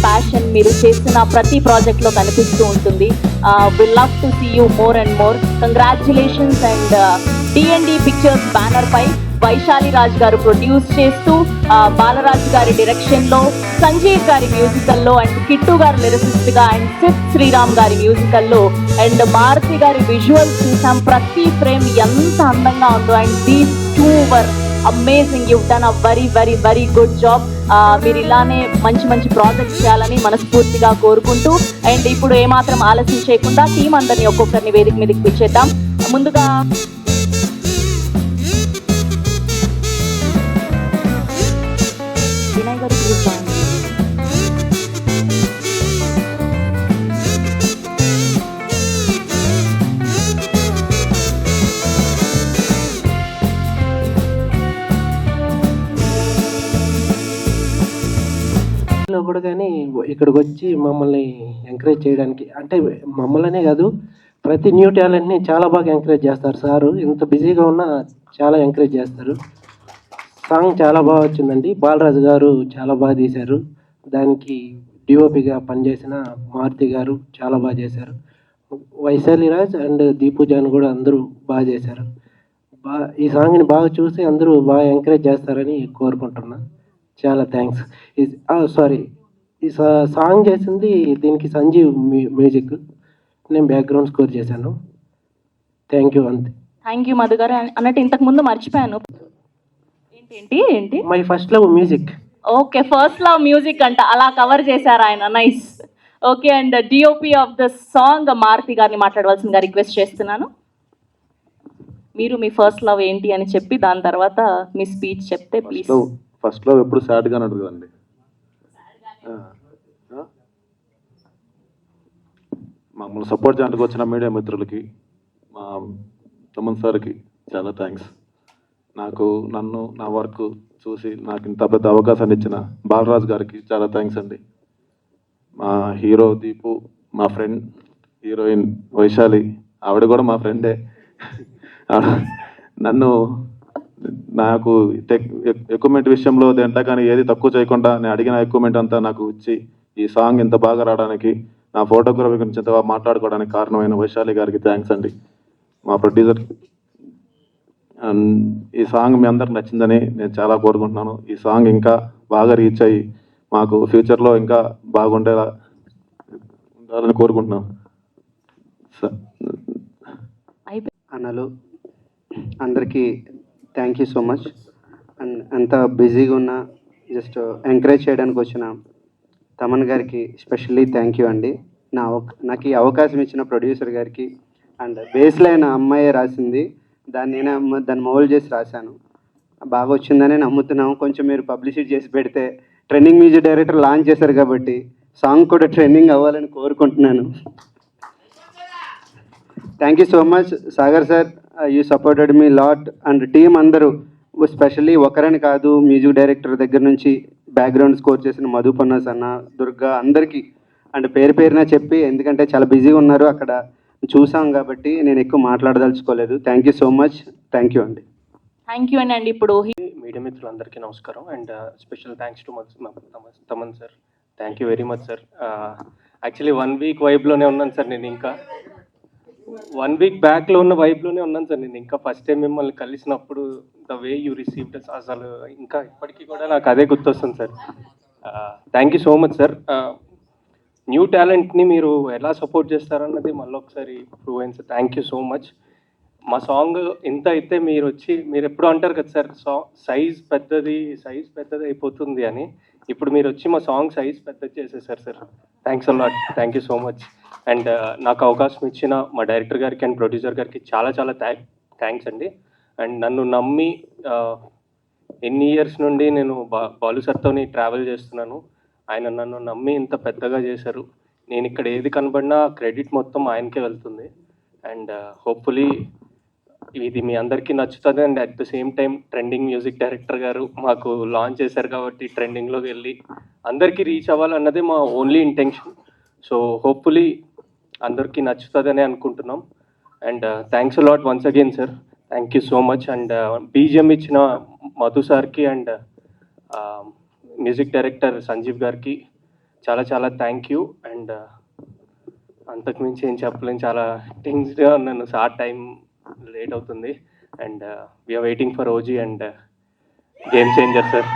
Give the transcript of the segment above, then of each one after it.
Passion మీరు చేసిన ప్రతి ప్రాజెక్ట్లో కనిపిస్తూ ఉంటుంది. Will love to see you more and more. Congratulations. And D&D pictures banner పై వైశాలి రాజ్ గారు ప్రొడ్యూస్ చేస్తూ బాలరాజు గారి డైరెక్షన్లో, సంజీవ్ గారి మ్యూజికల్లో, అండ్ కిట్టు గారు లిరిసిస్ట్గా, అండ్ సిద్ శ్రీరామ్ గారి మ్యూజికల్లో, అండ్ మారుతి గారి విజువల్స్ చూసాం. ప్రతి ఫ్రేమ్ ఎంత అందంగా ఉందో. And these two were amazing. You done a very very very good job. మీరు ఇలానే మంచి మంచి ప్రాజెక్ట్స్ చేయాలని మనస్ఫూర్తిగా కోరుకుంటూ, అండ్ ఇప్పుడు ఏమాత్రం ఆలస్యం చేయకుండా టీం అందరినీ ఒక్కొక్కరిని వేదిక మీదకి పిలిచేద్దాం. ముందుగా వినయ్ గారు ప్లీజ్ జాయిన్. లో కూడా కానీ ఇక్కడికి వచ్చి మమ్మల్ని ఎంకరేజ్ చేయడానికి, అంటే మమ్మల్నే కాదు ప్రతి న్యూ టాలెంట్ని చాలా బాగా ఎంకరేజ్ చేస్తారు సారు. ఇంత బిజీగా ఉన్నా చాలా ఎంకరేజ్ చేస్తారు. సాంగ్ చాలా బాగా వచ్చిందండి. బాలరాజు గారు చాలా బాగా తీశారు. దానికి డిఓపిగా పనిచేసిన మారుతి గారు చాలా బాగా చేశారు. వైశాలి రాజ్ అండ్ దీపుజాన్ కూడా అందరూ బాగా చేశారు. ఈ సాంగ్ని బాగా చూసి అందరూ బాగా ఎంకరేజ్ చేస్తారని కోరుకుంటున్నా. చాలా థ్యాంక్స్. సారీ, ఈ సాంగ్ చేసింది దీనికి సంజీవ్ మ్యూజిక్, నేను బ్యాక్గ్రౌండ్ స్కోర్ చేశాను. Thank you. అంతే. Thank you Madhu garu. అన్నట్టు ఇంతకు ముందు మర్చిపోయాను. ఏంటి ఏంటి my first love music. Okay, first love music అంట, అలా కవర్ చేశారు ఆయన. Nice. Okay, and DOP of the song Maruti గారిని మాట్లాడవలసిందిగా రిక్వెస్ట్ చేస్తున్నాను. మీరు మీ ఫస్ట్ లవ్ ఏంటి అని చెప్పి దాని తర్వాత మీ స్పీచ్ చెప్తే ప్లీజ్. ఫస్ట్ లవ్ ఎప్పుడు సాడ్గా అన్నట్టు కదండి. మమ్మల్ని సపోర్ట్ చేయడానికి వచ్చిన మీడియా మిత్రులకి, మా తమన్ సార్కి చాలా థ్యాంక్స్. నన్ను నా వర్క్ చూసి నాకు ఇంత పెద్ద అవకాశాన్ని ఇచ్చిన బాలరాజు గారికి చాలా థ్యాంక్స్ అండి. మా హీరో దీపు, మా ఫ్రెండ్ హీరోయిన్ వైశాలి, ఆవిడ కూడా మా ఫ్రెండే. నాకు ఎక్విప్మెంట్ విషయంలో దేంట్లో కానీ ఏది తక్కువ చేయకుండా నేను అడిగిన ఎక్విప్మెంట్ అంతా నాకు ఇచ్చి ఈ సాంగ్ ఇంత బాగా రావడానికి, నా ఫోటోగ్రఫీ గురించి ఇంత బాగా మాట్లాడుకోవడానికి కారణమైన వైశాలి గారికి థ్యాంక్స్ అండి. మా ప్రొడ్యూసర్. ఈ సాంగ్ మీ అందరికి నచ్చిందని నేను చాలా కోరుకుంటున్నాను. ఈ సాంగ్ ఇంకా బాగా రీచ్ అయ్యి మాకు ఫ్యూచర్లో ఇంకా బాగుండేలా ఉండాలని కోరుకుంటున్నాను. అన్నలు అందరికీ thank you so much. And అంత బిజీగా ఉన్న జస్ట్ ఎంకరేజ్ చేయడానికి వచ్చిన తమన్ గారికి స్పెషల్లీ థ్యాంక్ యూ అండి. నాకు ఈ అవకాశం ఇచ్చిన ప్రొడ్యూసర్ గారికి. అండ్ బేస్ లైన్ అమ్మాయే రాసింది, దాన్ని మౌల్డ్ చేసి రాశాను. బాగా వచ్చిందని నమ్ముతున్నాము. కొంచెం మీరు పబ్లిసిటీ చేసి పెడితే, ట్రెండింగ్ మ్యూజిక్ డైరెక్టర్ లాంచ్ చేశారు కాబట్టి సాంగ్ కూడా ట్రెండింగ్ అవ్వాలని కోరుకుంటున్నాను. Thank you so much Sagar sir, you supported me lot. And team అందరూ, స్పెషల్లీ ఒకరని కాదు, మ్యూజిక్ డైరెక్టర్ దగ్గర నుంచి బ్యాక్గ్రౌండ్ స్కోర్ చేసిన మధుపన్నస్ అన్న, దుర్గా, అందరికీ అండ్ పేరు పేరున చెప్పి, ఎందుకంటే చాలా బిజీగా ఉన్నారు అక్కడ చూసాం కాబట్టి నేను ఎక్కువ మాట్లాడదలుచుకోలేదు. Thank you so much. Thank you అండి. థ్యాంక్ యూ అండి. ఇప్పుడు మీడియా మిత్రులందరికీ నమస్కారం. And special thanks to Thaman sir. Thank you very much sir. Actually 1 week వైబ్లోనే ఉన్నాను సార్. నేను ఇంకా 1 వీక్ బ్యాక్లో ఉన్న వైబ్లోనే ఉన్నాను సార్. నేను ఇంకా ఫస్ట్ టైం మిమ్మల్ని కలిసినప్పుడు ద వే యూ రిసీవ్డ్ అసలు ఇంకా ఇప్పటికీ కూడా నాకు అదే గుర్తొస్తుంది sir. Thank you so much sir. New టాలెంట్ని మీరు ఎలా సపోర్ట్ చేస్తారన్నది మళ్ళీ ఒకసారి ప్రూవ్ అయింది sir. Thank you so much. మా సాంగ్ ఇంత అయితే మీరు వచ్చి, మీరు ఎప్పుడు అంటారు కదా సార్, సైజ్ పెద్దది అయిపోతుంది అని, ఇప్పుడు మీరు వచ్చి మా సాంగ్ సైజ్ పెద్దది చేసేసారు sir. Thanks a lot. Thank you so much. And నాకు అవకాశం ఇచ్చిన మా డైరెక్టర్ గారికి అండ్ ప్రొడ్యూసర్ గారికి చాలా చాలా థ్యాంక్స్ అండి. అండ్ నన్ను నమ్మి ఎన్ని ఇయర్స్ నుండి నేను బాలు సార్తోని ట్రావెల్ చేస్తున్నాను. ఆయన నన్ను నమ్మి ఇంత పెద్దగా చేశారు. నేను ఇక్కడ ఏది కనబడినా క్రెడిట్ మొత్తం ఆయనకే వెళ్తుంది. అండ్ హోప్ఫుల్లీ ఇది మీ అందరికీ నచ్చుతుంది. And at the same time trending music director గారు మాకు లాంచ్ చేశారు కాబట్టి ట్రెండింగ్లోకి వెళ్ళి అందరికీ రీచ్ అవ్వాలన్నదే మా ఓన్లీ ఇంటెన్షన్. సో హోప్ఫుల్లీ అందరికీ నచ్చుతుందని అనుకుంటున్నాం. And thanks a lot once again sir. Thank you so much. And BGM ఇచ్చిన మధు సార్కి అండ్ మ్యూజిక్ డైరెక్టర్ సంజీవ్ గారికి చాలా చాలా థ్యాంక్ యూ. అండ్ అంతకుమించి ఏం చెప్పలేను, చాలా టెన్స్డ్గా ఉన్నాను. సార్ టైం లేట్ అవుతుంది and we are waiting for OG and game changer sir.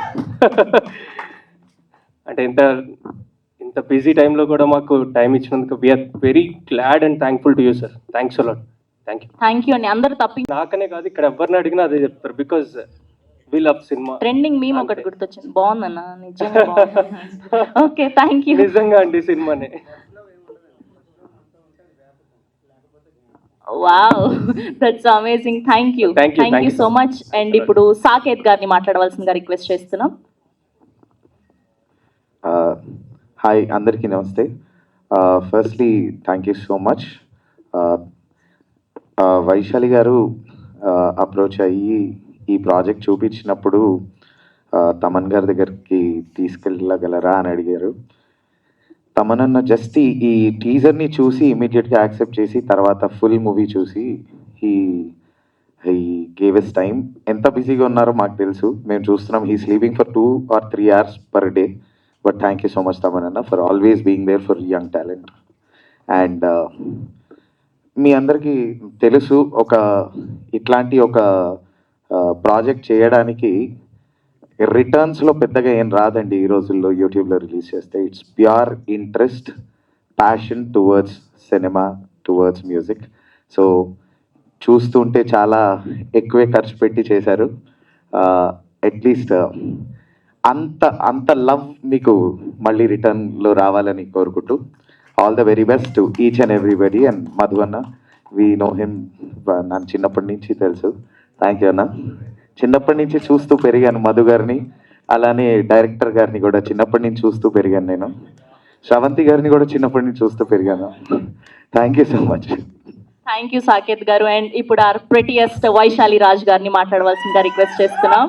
అంటే ఇంత బిజీ టైంలో కూడా మాకు టైం ఇచ్చినందుకు we are very glad and thankful to you sir. Thanks a lot. Thank you. Thank you అండి. అందరూ తప్పి నాకనే కాదు, ఇక్కడ ఎవరిని అడిగినా అదే చెప్తారు, because we love cinema. Trending మేము ఒకటి గుర్తొచ్చింది, బాగుందన్న నిజంగా. Okay, thank you. నిజంగా అండి, సినిమానే. Wow, that's amazing. Thank you, Thank you, thank thank you you so so much. And ఇప్పుడు సాకేత్ గారిని మాట్లాడవలసిందిగా రిక్వెస్ట్ చేస్తున్నాం. హాయ్, అందరికీ నమస్తే. Firstly thank you so much. Vaishali garu approach అయ్యి ఈ ప్రాజెక్ట్ చూపించినప్పుడు తమన్ గారి దగ్గరికి తీసుకెళ్ళగలరా అని అడిగారు. తమనన్న జస్ట్ ఈ టీజర్ని చూసి ఇమీడియట్గా యాక్సెప్ట్ చేసి తర్వాత ఫుల్ మూవీ చూసి హీ గేవ్ ఎస్ టైం. ఎంత బిజీగా ఉన్నారో మాకు తెలుసు, మేము చూస్తున్నాం. He sleeping for 2 or 3 hours per day. But thank you so much తమనన్న for always being there for young talent. And మీ అందరికీ తెలుసు, ఇట్లాంటి ఒక ప్రాజెక్ట్ చేయడానికి రిటర్న్స్లో పెద్దగా ఏం రాదండి ఈ రోజుల్లో. యూట్యూబ్లో రిలీజ్ చేస్తే it's pure interest, passion towards cinema, towards music. So చూస్తుంటే చాలా ఎక్కువే ఖర్చు పెట్టి చేశారు. అట్లీస్ట్ అంత లవ్ మీకు మళ్ళీ రిటర్న్లో రావాలని కోరుకుంటూ all the very best to each and everybody. And Madhu అన్న, వీ నో హిమ్, నన్ను చిన్నప్పటి నుంచి తెలుసు. థ్యాంక్ యూ అన్న. చిన్నప్పటి నుంచి చూస్తూ పెరిగాను మధు గారిని, అలానే డైరెక్టర్ గారిని కూడా చిన్నప్పటి నుంచి చూస్తూ పెరిగాను నేను. శ్రవంతి గారిని కూడా చిన్నప్పటి నుంచి చూస్తూ పెరిగాను. Thank you so much. Thank you Saketh garu. And ఇప్పుడు ఆర్ ప్రెటియస్ట్ వైశాలి రాజ్ గారిని మాట్లాడవలసిందిగా రిక్వెస్ట్ చేస్తున్నాం.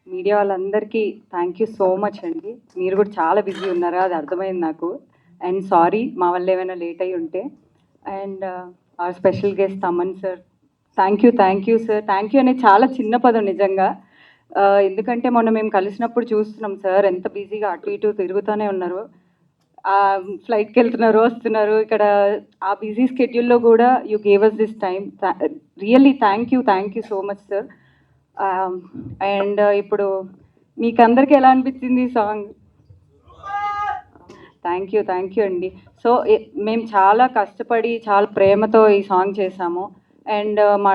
మీడియా వాళ్ళందరికీ థ్యాంక్ యూ సో మచ్ అండి. మీరు కూడా చాలా బిజీ ఉన్నారు, అది అర్థమైంది నాకు. అండ్ సారీ మా వల్ల ఏమైనా లేట్ అయి ఉంటే. And our special guest Thaman sir, thank you sir. Thank you అనేది చాలా చిన్న పదం నిజంగా. ఎందుకంటే మొన్న మేము కలిసినప్పుడు చూస్తున్నాం సార్ ఎంత బిజీగా అటు ఇటు తిరుగుతూనే ఉన్నారు. ఫ్లైట్కి వెళ్తున్నారు, వస్తున్నారు. ఇక్కడ ఆ బిజీ స్కెడ్యూల్లో కూడా you gave us this time. Really thank you so much sir. And ఇప్పుడు మీకు అందరికీ ఎలా అనిపించింది ఈ సాంగ్? థ్యాంక్ యూ అండి. సో మేము చాలా కష్టపడి చాలా ప్రేమతో ఈ సాంగ్ చేసాము. అండ్ మా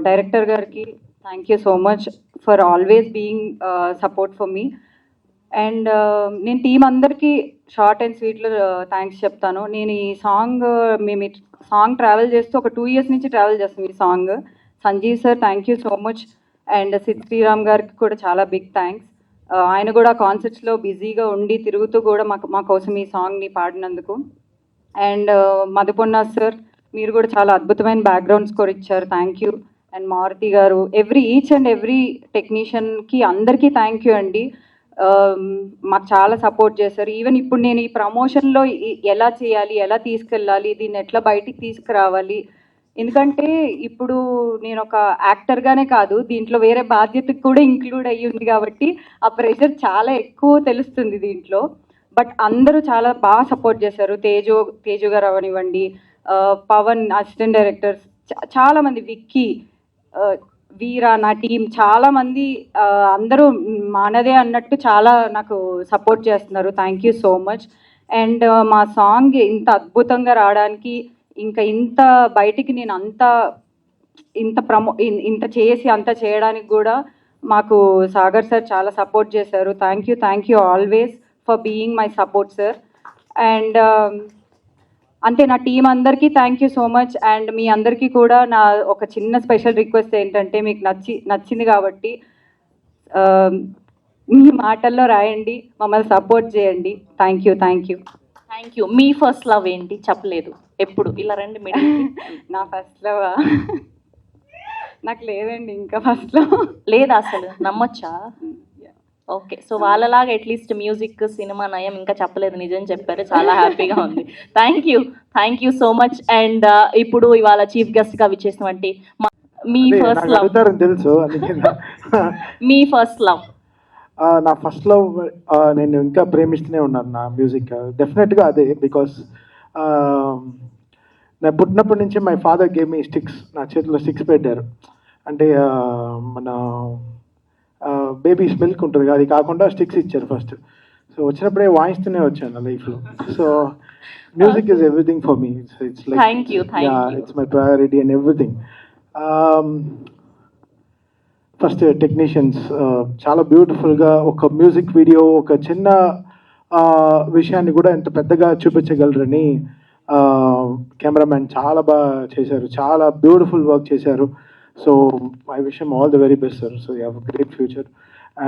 డైరెక్టర్ గారికి thank you so much for always being support for me. And నేను టీం అందరికీ షార్ట్ అండ్ స్వీట్లో థ్యాంక్స్ చెప్తాను. నేను ఈ సాంగ్ మేము సాంగ్ ట్రావెల్ చేస్తూ ఒక 2 years నుంచి ట్రావెల్ చేస్తాం ఈ song. Sanjeev sir thank you so much. And Sid Sriram గారికి కూడా చాలా బిగ్ థ్యాంక్స్. ఆయన కూడా కాన్సర్ట్స్లో బిజీగా ఉండి తిరుగుతూ కూడా మా కోసం ఈ సాంగ్ని పాడినందుకు. అండ్ మధుపొన్న సార్, మీరు కూడా చాలా అద్భుతమైన బ్యాక్గ్రౌండ్ స్కోర్ ఇచ్చారు, థ్యాంక్ యూ. అండ్ మారుతి గారు, ఈచ్ అండ్ ఎవ్రీ టెక్నీషియన్కి అందరికీ థ్యాంక్ యూ అండి. మాకు చాలా సపోర్ట్ చేశారు. ఈవెన్ ఇప్పుడు నేను ఈ ప్రమోషన్లో ఎలా చేయాలి, ఎలా తీసుకెళ్ళాలి, దీన్ని ఎట్లా బయటికి తీసుకురావాలి, ఎందుకంటే ఇప్పుడు నేను ఒక యాక్టర్గానే కాదు దీంట్లో వేరే బాధ్యతకు కూడా ఇంక్లూడ్ అయ్యి ఉంది కాబట్టి ఆ ప్రెషర్ చాలా ఎక్కువ తెలుస్తుంది దీంట్లో. బట్ అందరూ చాలా బాగా సపోర్ట్ చేశారు. తేజు గారు అవనివ్వండి, పవన్ అసిస్టెంట్ డైరెక్టర్స్, చాలామంది, విక్కీ, వీరా, నా టీం చాలామంది, అందరూ మనదే అన్నట్టు చాలా నాకు సపోర్ట్ చేస్తున్నారు. Thank you so much. And మా సాంగ్ ఇంత అద్భుతంగా రావడానికి, ఇంకా ఇంత బయటికి నేను ఇంత చేసి అంత చేయడానికి కూడా మాకు సాగర్ సార్ చాలా సపోర్ట్ చేశారు. Thank you always for being my support sir. And అంతే, నా టీం అందరికీ thank you so much. And మీ అందరికీ కూడా నా ఒక చిన్న స్పెషల్ రిక్వెస్ట్ ఏంటంటే, మీకు నచ్చింది కాబట్టి మీ మాటల్లో రాయండి, మమ్మల్ని సపోర్ట్ చేయండి. Thank you. Me first love ఏంటి చెప్పలేదు ఎప్పుడు, ఇలా రండి మిడిల్. నా ఫస్ట్ లవ్ నాకు లేదండి, ఇంకా ఫస్ట్ లవ్ లేదా అసలు, నమ్మొచ్చా? ఓకే, సో వాళ్ళలాగా అట్లీస్ట్ మ్యూజిక్, సినిమా నయం ఇంకా చెప్పలేదు, నిజం చెప్పారు, చాలా హ్యాపీగా ఉంది. Thank you so much. And ఇప్పుడు ఇవాళ చీఫ్ గెస్ట్గా విచ్చేసినటువంటి మీ ఫస్ట్ లవ్ తెలుసు. మీ ఫస్ట్ లవ్ నా ఫస్ట్ లవ్ నేను ఇంకా ప్రేమిస్తూనే ఉన్నాను నా మ్యూజిక్. డెఫినెట్గా అదే, బికాస్ నేను పుట్టినప్పటి నుంచి my father game me sticks, నా చేతిలో స్టిక్స్ పెట్టారు. అంటే మన బేబీస్ మిల్క్ ఉంటుంది కదా, అది కాకుండా స్టిక్స్ ఇచ్చారు ఫస్ట్. సో వచ్చినప్పుడే వాయిస్తూనే వచ్చాను నా లైఫ్లో. So music is everything for me. It's like Thank you. It's my priority and everything. First technicians చాలా బ్యూటిఫుల్గా ఒక మ్యూజిక్ వీడియో, ఒక చిన్న విషయాన్ని కూడా ఎంత పెద్దగా చూపించగలరని కెమెరామ్యాన్ చాలా బాగా చేశారు, చాలా బ్యూటిఫుల్ వర్క్ చేశారు. So I wish him all the very best sir. So you have a great future.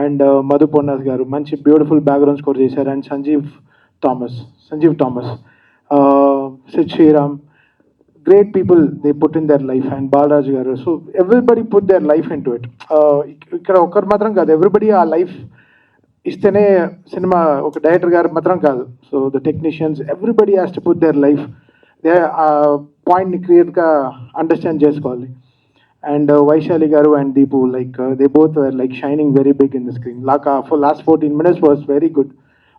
And Madhu Ponnas garu మంచి బ్యూటిఫుల్ బ్యాక్గ్రౌండ్ స్కోర్ చేశారు. And Sanjeev Thomas, Sid Sriram, great people they put in their life, and Balaraj garu. So everybody put their life into it. ikkada okkar matram kaadu, everybody aa life istene cinema oka director garu matram kaadu. So the technicians, everybody has to put their life, their point ni create ga understand chesukovali. And Vaishali garu and Deepu, like they both were like shining very big in the screen. Like for last 14 minutes was very good.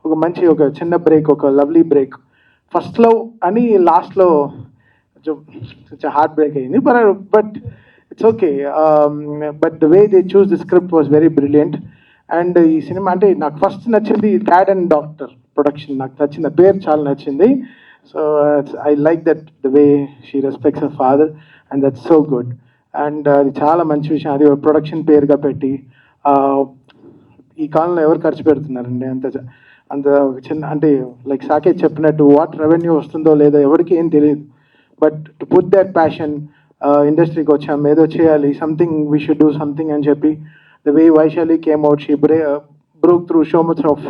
Oka manchi oka chinna break, oka lovely break. First love ani last lo such a heartbreak అయింది, but it's okay. But the way they choose the script was very brilliant. And ఈ cinema అంటే నాకు first నచ్చింది dad and doctor production, నాకు నచ్చింది, ఆ పేరు చాలా నచ్చింది. So I like that the way she respects her father, and that's so good. And అది చాలా మంచి విషయం, అది ప్రొడక్షన్ పేరుగా పెట్టి. ఈ కాలంలో ఎవరు ఖర్చు పెడుతున్నారండి అంత చిన్న, అంటే లైక్ సాకేత్ చెప్పినట్టు వాట్ రెవెన్యూ వస్తుందో లేదో ఎవరికి ఏం తెలియదు. But to put that passion, ఇండస్ట్రీకి వచ్చాం ఏదో చేయాలి, something we should do something అని చెప్పి, the way Vaishali came out, she broke through so much of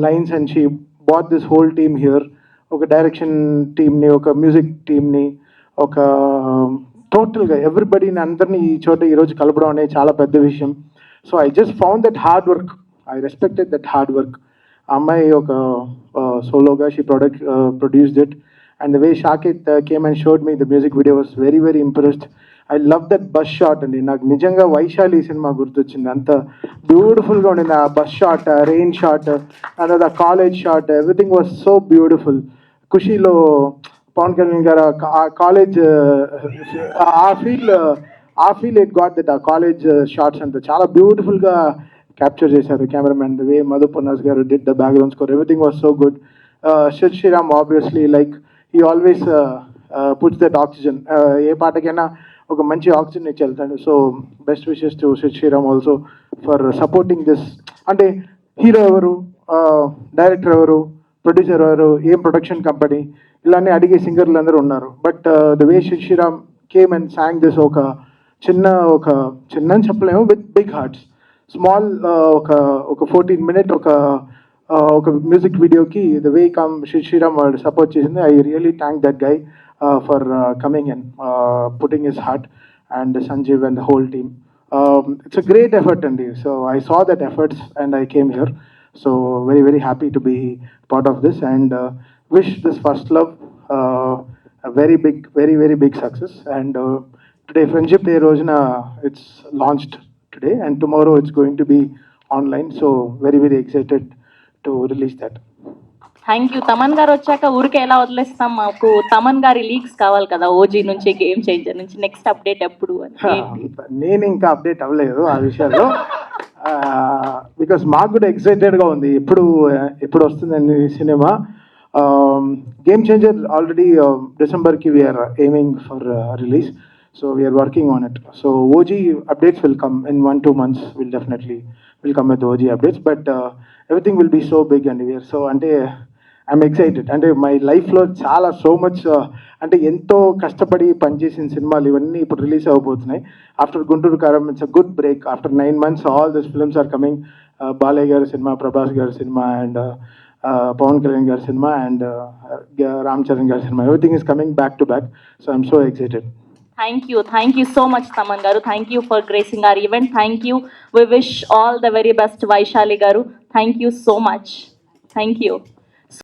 lines and she bought this whole team here. ఒక డైరెక్షన్ టీమ్ని, ఒక మ్యూజిక్ టీమ్ని, ఒక టోటల్గా ఎవ్రీబడీని అందరినీ ఈ చోట ఈరోజు కలపడం అనేది చాలా పెద్ద విషయం. So I just found that hard work, I respected that hard work. అమ్మాయి ఒక సోలోగా she produced it. And the way Shakit came and showed me the music video was very, very impressed. I love that bus shot and నాకు నిజంగా Vaishali cinema గుర్తొచ్చింది. అంత బ్యూటిఫుల్గా ఉండింది ఆ bus shot, rain shot, and college shot, everything was so beautiful. ఖుషీలో పవన్ కళ్యాణ్ గారు ఆ college ఆ ఫీల్ ఇట్ గాట్ దట్, ఆ కాలేజ్ షాట్స్ అంతా చాలా బ్యూటిఫుల్గా క్యాప్చర్ చేశారు cameraman. The way Madhu Ponnas garu did the background score, everything was so good. Sid Sriram obviously like he always puts that oxygen, ఏ పాటకైనా ఒక మంచి ఆక్సిజన్ ఇచ్చి వెళ్తాడు. So best wishes to Sid Sriram also for supporting this. అంటే హీరో ఎవరు, డైరెక్టర్ ఎవరు, ప్రొడ్యూసర్ ఎవరు, ఏం ప్రొడక్షన్ కంపెనీ, ఇలానే అడిగే సింగర్లు అందరూ ఉన్నారు. But the way Sid Sriram came and sang this, ఒక చిన్న అని చెప్పలేము, విత్ బిగ్ హార్ట్స్, స్మాల్ ఒక 14 minute ఒక మ్యూజిక్ వీడియోకి ద వే కమ్ శ్రీరామ్ వాళ్ళు సపోర్ట్ చేసింది. I really thank that guy for coming and putting his heart, and Sanjeev and the whole team. It's a great effort అండి. So I saw that efforts and I came here. So very, very happy to be part of this, and wish this first love very big, very, very big success. And today friendship day రోజున it's launched today, and tomorrow it's going to be online. So very, very excited to release that. Thank you. Thaman గారు వచ్చాక ఊరికే ఎలా వదిలేస్తాం, మాకు తమన్ గారి leaks కావాలి కదా, ఓజీ నుంచి, గేమ్ చేంజర్ నుంచి, నెక్స్ట్ అప్డేట్ ఎప్పుడు అని. నేను ఇంకా అప్డేట్ అవ్వలేదు ఆ విషయాల్లో, బికాస్ మాకు కూడా ఎక్సైటెడ్గా ఉంది ఎప్పుడు వస్తుందండి సినిమా. గేమ్ చేంజర్ ఆల్రెడీ డిసెంబర్కి we're aiming for release. So we're working on it. So OG updates will come in 1-2 months. Will come with OG updates, but everything will be so big and we're so, అంటే I'm excited. అంటే my లైఫ్లో చాలా so much, అంటే ఎంతో కష్టపడి పనిచేసిన సినిమాలు ఇవన్నీ ఇప్పుడు release అవ్వబోతున్నాయి. After Guntur Karam it's a good break. After 9 months all this films are coming. Balayya గారి సినిమా, ప్రభాస్ గారి సినిమా, అండ్ పవన్ కళ్యాణ్ గారి సినిమా, అండ్ రామ్ చరణ్ గారి cinema, everything is coming back to back. So I'm so excited. Thank you so much, Taman garu. Thank you for gracing our event. Thank you. We wish all the very best, Vaishali garu. Thank you so much. Thank you.